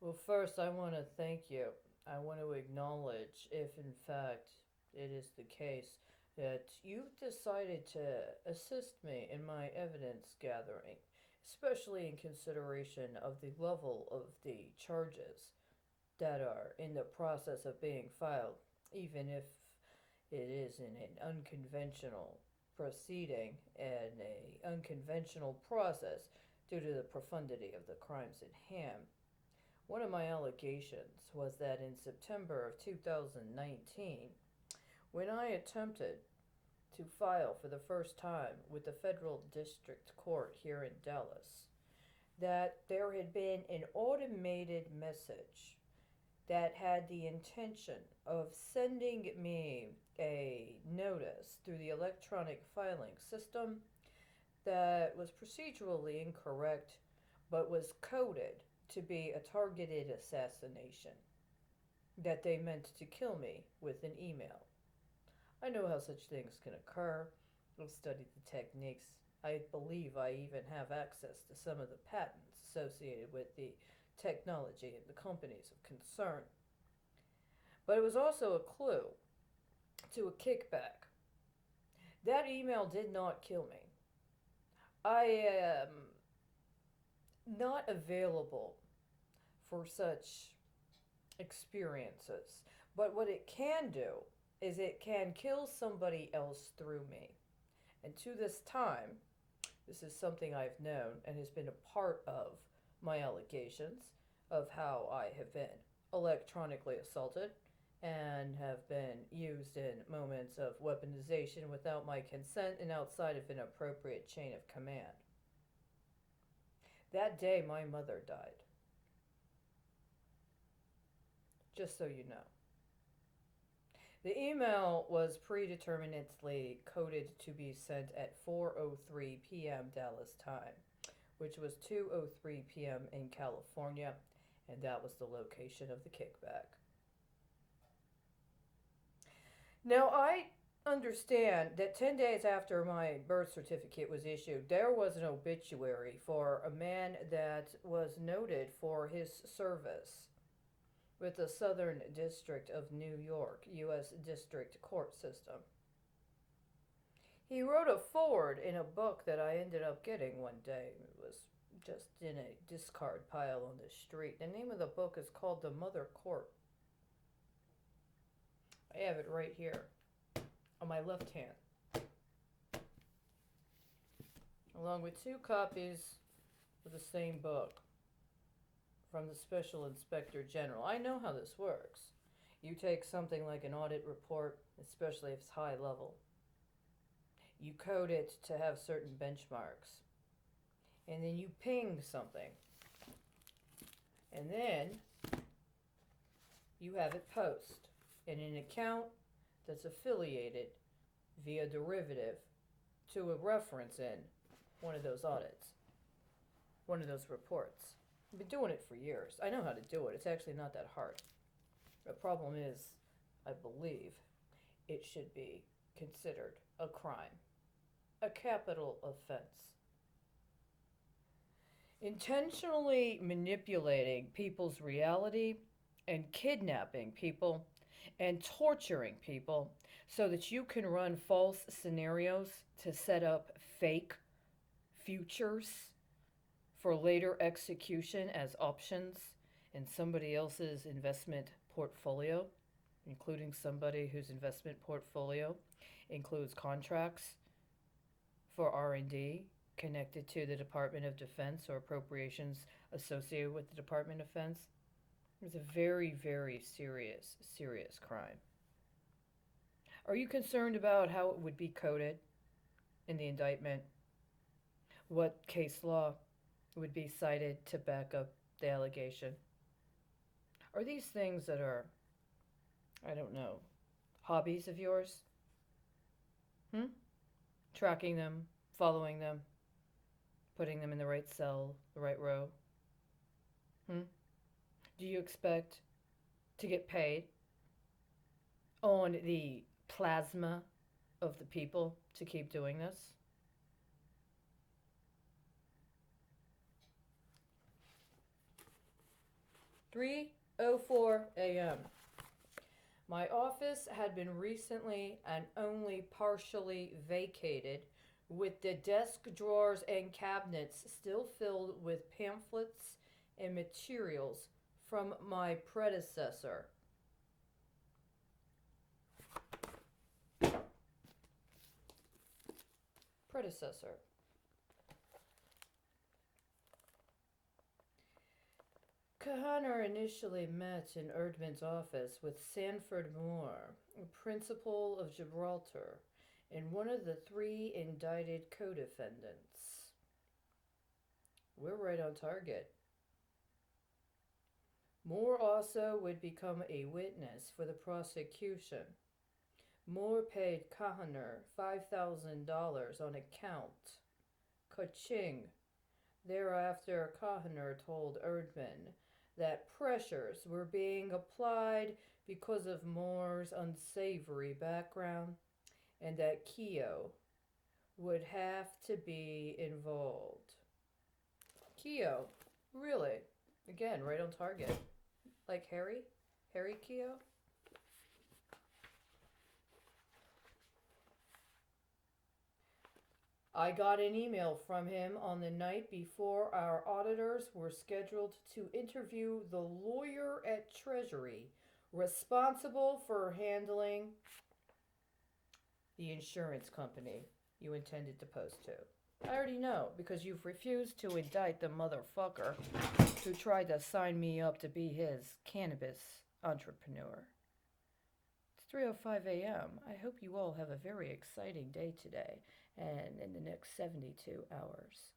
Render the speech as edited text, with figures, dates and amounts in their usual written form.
Well, first, I want to thank you. I want to acknowledge, if in fact it is the case, that you've decided to assist me in my evidence gathering, especially in consideration of the level of the charges that are in the process of being filed, even if it is in an unconventional proceeding and a unconventional process due to the profundity of the crimes at hand. One of my allegations was that in September of 2019, when I attempted to file for the first time with the federal district court here in Dallas, that there had been an automated message that had the intention of sending me a notice through the electronic filing system that was procedurally incorrect but was coded to be a targeted assassination, that they meant to kill me with an email. I know how such things can occur. I've studied the techniques. I believe I even have access to some of the patents associated with the technology and the companies of concern. But it was also a clue to a kickback. That email did not kill me. I am not available for such experiences. But what it can do is it can kill somebody else through me. And to this time, this is something I've known and has been a part of my allegations of how I have been electronically assaulted and have been used in moments of weaponization without my consent and outside of an appropriate chain of command. That day, my mother died. Just so you know. The email was predeterminately coded to be sent at 4:03 p.m. Dallas time, which was 2:03 p.m. in California, and that was the location of the kickback. Now, I understand that 10 days after my birth certificate was issued, there was an obituary for a man that was noted for his service with the Southern District of New York, U.S. District Court System. He wrote a foreword in a book that I ended up getting one day. It was just in a discard pile on the street. The name of the book is called The Mother Court. I have it right here on my left hand, along with two copies of the same book from the Special Inspector General. I know how this works. You take something like an audit report, especially if it's high level. You code it to have certain benchmarks. And then you ping something. And then you have it post in an account that's affiliated via derivative to a reference in one of those audits, one of those reports. I've been doing it for years. I know how to do it. It's actually not that hard. The problem is, I believe, it should be considered a crime, a capital offense. Intentionally manipulating people's reality and kidnapping people and torturing people so that you can run false scenarios to set up fake futures for later execution as options in somebody else's investment portfolio, including somebody whose investment portfolio includes contracts for R&D connected to the Department of Defense or appropriations associated with the Department of Defense. It's a very, very serious, serious crime. Are you concerned about how it would be coded in the indictment? What case law would be cited to back up the allegation? Are these things that are, I don't know, hobbies of yours? Tracking them, following them, putting them in the right cell, the right row? Do you expect to get paid on the plasma of the people to keep doing this? 3:04 a.m. My office had been recently and only partially vacated, with the desk drawers and cabinets still filled with pamphlets and materials from my predecessor. Kahaner initially met in Erdman's office with Sanford Moore, principal of Gibraltar, and one of the 3 indicted co-defendants. We're right on target. Moore also would become a witness for the prosecution. Moore paid Kahaner $5,000 on account. Ka-ching. Thereafter, Kahaner told Erdman that pressures were being applied because of Moore's unsavory background and that Keogh would have to be involved. Keogh? Really? Again, right on target. Like Harry? Harry Keogh? I got an email from him on the night before our auditors were scheduled to interview the lawyer at Treasury responsible for handling the insurance company you intended to post to. I already know, because you've refused to indict the motherfucker who tried to sign me up to be his cannabis entrepreneur. It's 3:05 a.m. I hope you all have a very exciting day today and in the next 72 hours.